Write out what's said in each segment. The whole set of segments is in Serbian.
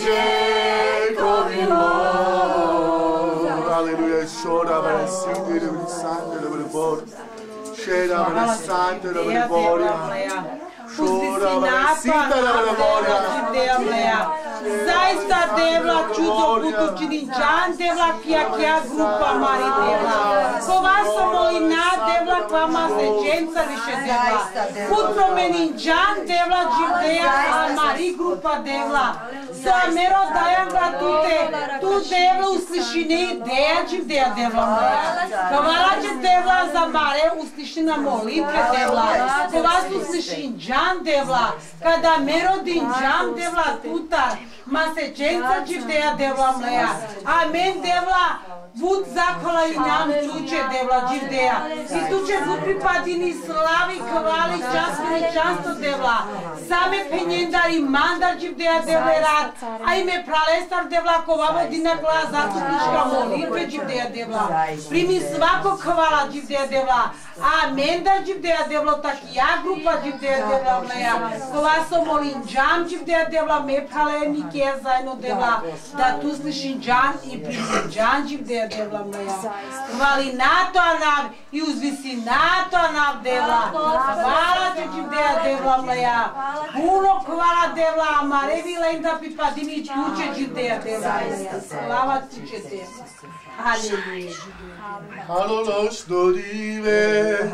Jacob Lord. Hallelujah. Shora bara sinde de sante de bor. Shera bara sante de bor. Shora bara sinte de bor. Zaista devla čudo budu čini džan devla kja grupa mari devla. Kova sam molina devla kvama se dženca više devla. Put promenin džan devla dživdeja a mari grupa devla. Za mero dajem ga tu devla uslišine ideja dživdeja devla moja. Kovala će devla za mare uslišina molitve devla. Kova su uslišin džan devla. Kada merodin džan devla tutar. Masečenca dživdeja devla mleja. Amen devla. Bud zakola i nam čuče devla dživdeja. I tu će bud pripadini slavi, kvali, často devla. Same penjendar i mandar dživdeja devla rad. A ime pralestar devla kovavo dina kla zastupnička molitve dživdeja devla. Primi svako kvala dživdeja devla. Amen da dživdeja devla tak ja grupa dživdeja devla mleja. Kova so molin džam dživdeja devla me prale nike zajedno devla. Da tu slišin džan i primi džan dživdeja devla mleja. Hvali nato anav i uzvisi nato anav devla. Hvala će dživdeja devla mleja. Puno hvala devla amare vila im da pripadini čuče dživdeja devla mleja. Slava ti će devla. Halleluja. Halolos dorive,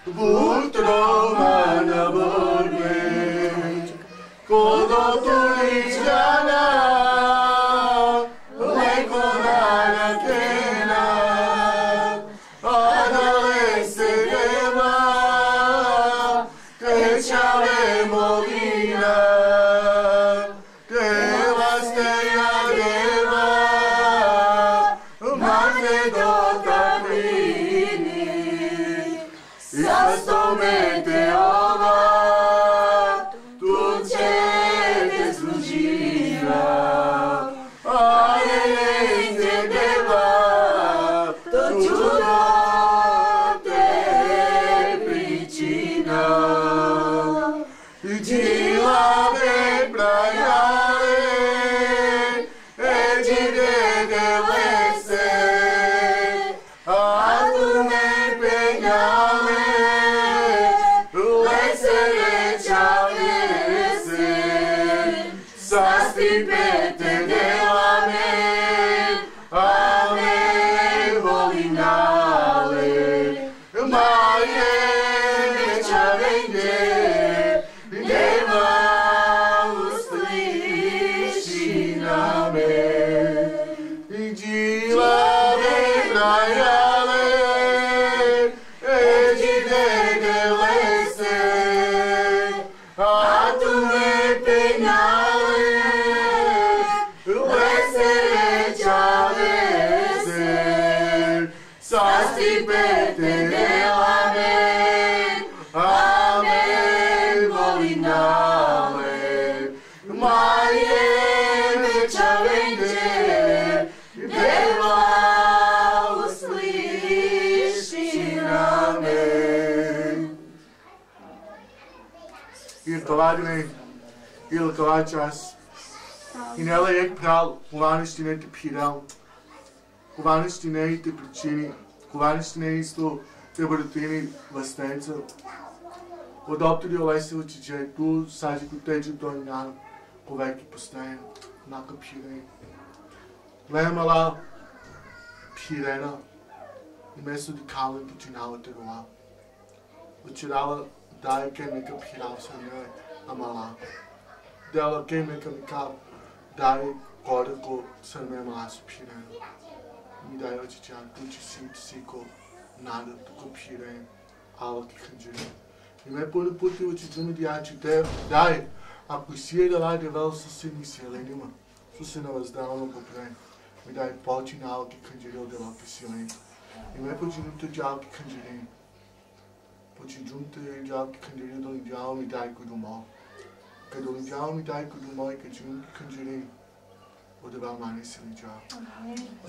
butro mana borve, kodo tuličana, leko nana kena, adale se deva, krečave molina, deva steja deva, mane do tablini, zastome ova, tu ćete služira, a je deva, to čudo te pričina. Džila me prajale, eđide devlese, a tu me penjale, lese rečale se, sastipete delame, a me volinale, maje rečavenge, deva usliši na me. Džila me prajale, eđide devlese, a tu me penjale, lese rečale se, sastipete delame, a me volinale, maje rečavenge, deva usliši na me. Il kovadine, il kovačas, i nele jek pral, kuvaništine te piral, kuvaništine te pričini, kuvaništine isto te brutini vastenca. Odopturi olese učiđe, tu sađi kuteđu do njan, koveki postaje, naka pire. Lemala pirena, i mesto di kale počinala te rova. Učirala daje ke neka piral sa njoj amala. Dela ke neka mikal daje gore ko sa me mala su pirena. Mi daje očiđan, tuči siko, nada tuko piren, ala ki kanđere. I me poli puti učiđumi dijači te daje, ako sjeda lade vel sa sini sjelenima, su se na vas davano popren. Mi daje počin ala ki kanđere od dela pisjelen. I me počinum te djal ki kanđere. Počinum te djal ki kanđere do djal mi daje kudumal. Kad do djal mi daje kudumal i kanđerum ki kanđere, odeval mani sili djal.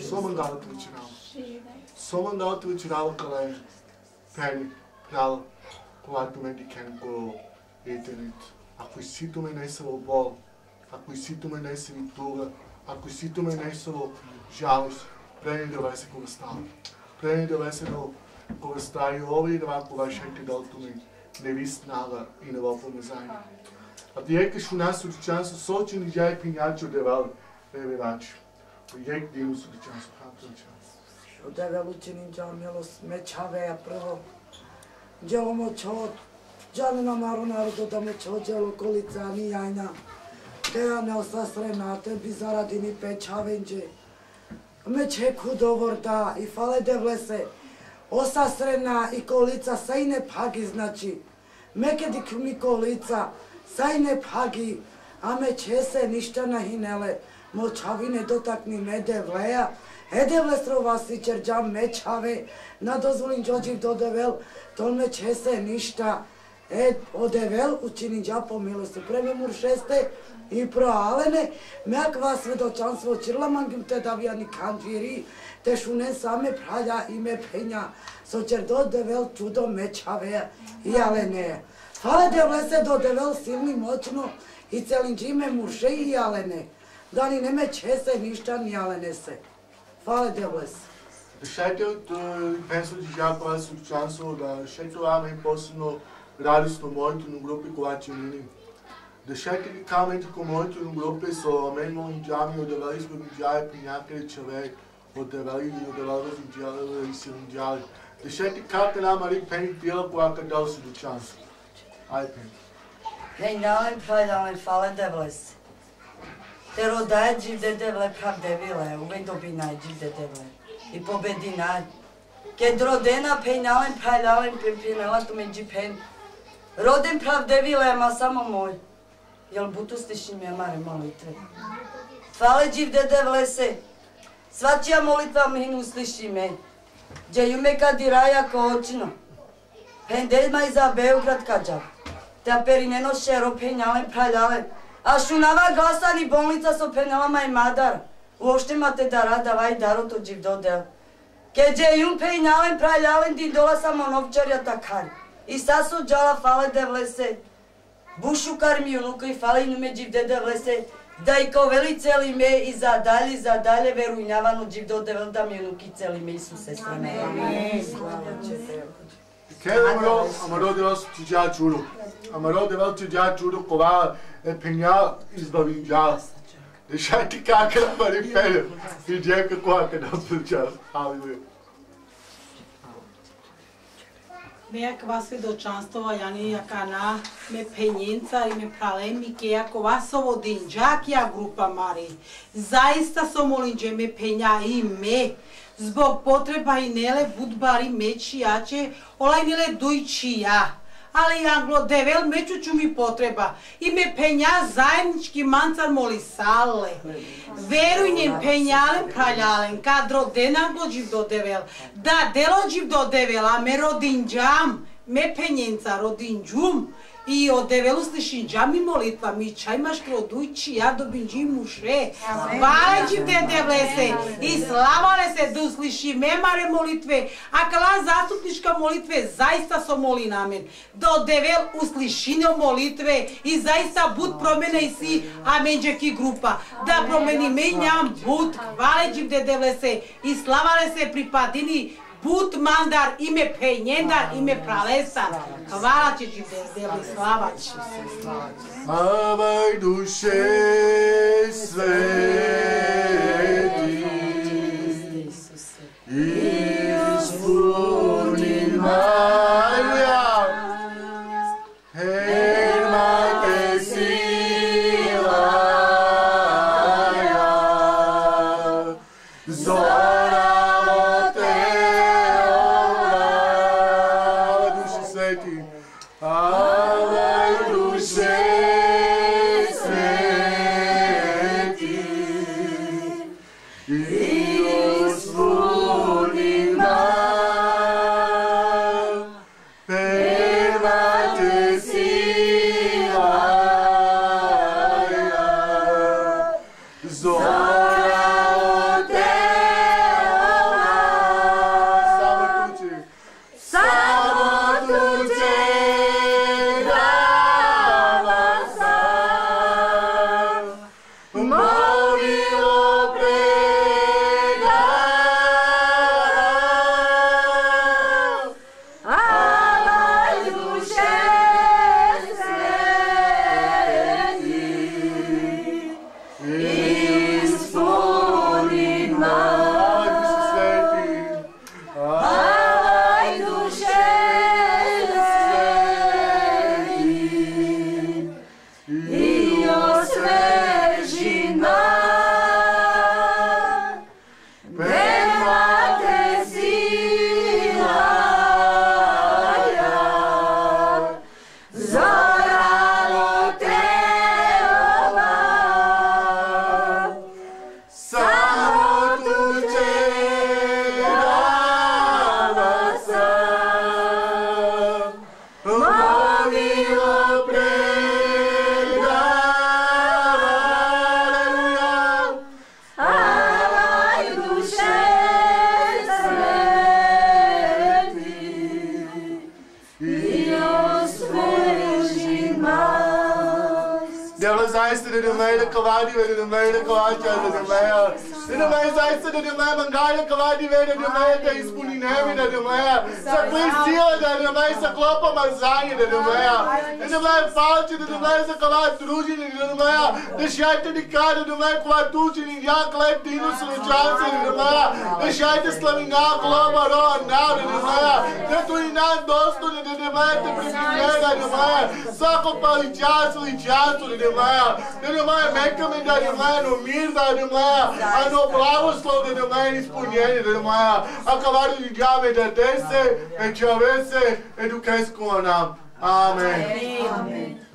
Soman dala te učiral. Soman dala te učiral kale peri, pral, когато ме дикенко интернет. Ако си то ме не са обол, ако изситаме несевитура, ако изситаме несало жалост, прени да весе кога става. Прени да весе кога става и ови да кога шейте далтуме невистнала и не лопаме заедно. А диека шу нас судичанство сочи ни джай пинячо девал ревелачи. Jek dinu su ličanstvo, Od tebe učenim džal milost mečave prvo. Dželomo čot, džalina maru narodu da me čot dželo kolica ni jajna. Teja ne osasrena, te bi zaradini pečavenđe. Me čeku dovorda i fale devlese. Osasrena i kolica sajne pagi znači. Mekedik mi kolica sajne pagi, a me čese ništa nahinele. Močavi ne dotakni me devleja, edevle strovasi čerđam mečave, na dozvolin džođiv dodevel, tol me čese ništa, odevel učini džapo milosti. Preme mur šeste i proalene, meak vas svedočanstvo čirla mangim te davijani kanđiri, te šune same pralja ime penja, so čer dodevel čudo mečave i alene. Fale devle se dodevel silni moćno i celin džime murše i alene. Da ni ne me čese ništa ni alene se. Fale devles. Da šajte penso de já para a substança da šajte lá men posno radis no muito no grupo coatinini. Da šajte que calmente com muito no grupo so men mo injami o da valis mo injai pinhaque de chave o da valis o da valis injai e se injai. Da šajte que na mari pen pela com a cadal substança. Ai pen. Pejnalen prajdalen fale devles. Te rodaje dživ de devle pravdevile, uvek dobinaj dživ de devle. I pobedinaj. Kad rodena pejnalen prajdalen pepinela tu međi pen. Roden pravdevile, ma samo moj. Jel butu sliši me mare molitve. Fale dživ de devle se. Svačija molitva minu sliši me. Džeju me kadiraja ko očino. Pendel za Beograd kađav. Te perineno šero pejnalen prajdalen. A šunava glasani bolnica so penelama i madar. Uopšte mate da rada vaj daro to dživ dodel. Keđe jun pejnalen praljalen din dola samo novčarja takar. I sasu džala fale devlese. Bušu karmi unuka i fale inu me dživ de devlese. Da i kao veli celi me i za dalje verujnjavanu dživ dodevel da mi unuki celi me Isuse sveme. Amen. Kele amaro de vas tija čuru. Amaro de vas tija čuru kova penja izbavim džal. Da šajte kakela mari pene i djeka koja kada džal. Haleluja. Meakva svedočanstova jani jakana me penjenca i me pralemike jakova sovodin džakija grupa Mari. Zaista so molinđe me penja i me. Zbog potreba i nele budbari meći jače, olaj nele dujči ja. Ali anglo devel mećuću mi potreba i me penja zajednički mancar moli sale. Veruj njen penjalen praljalen, kad rodena gođiv do devel, da delođiv do devela me rodin džam, me penjenca rodin džum. I od develu slišin džami molitva, mi čajmaš krodujči, ja dobin džimu še. Hvala te devlese i slavale se da usliši memare molitve, a kala zastupnička molitve zaista so moli namen. Da od devel uslišine molitve i zaista bud promene i si amenđeki grupa. Da promeni menjam bud, hvala te devlese i slavale se pripadini Put mandar ime penjendar ime pralesa. Hvala će ti deli, slava će. Avaj duše sveti, ispuni Marija, hermate sila, Avaj duše sveti, Devla zaista de meia cavadi de meia cavacha de meia. De meia zaista de meia mangaia cavadi de meia te ispuninemi de meia. Sa clesia de meia sa clopa mazanha de meia. De meia falti de meia sa cavadi truji de meia. De shaita de cara de meia quatuci de já cletino su chance de meia. De shaita slaminga clopa ro na de meia. De tuina dosto de meia te primeira de meia. Saco palichaço e chato de meia. De meia mekame de meia no mirda de meia. A no blavoslov de meia ispunjenje de meia. A cavadi de jave de dese e chavese eduques com nam. Amen. Amen.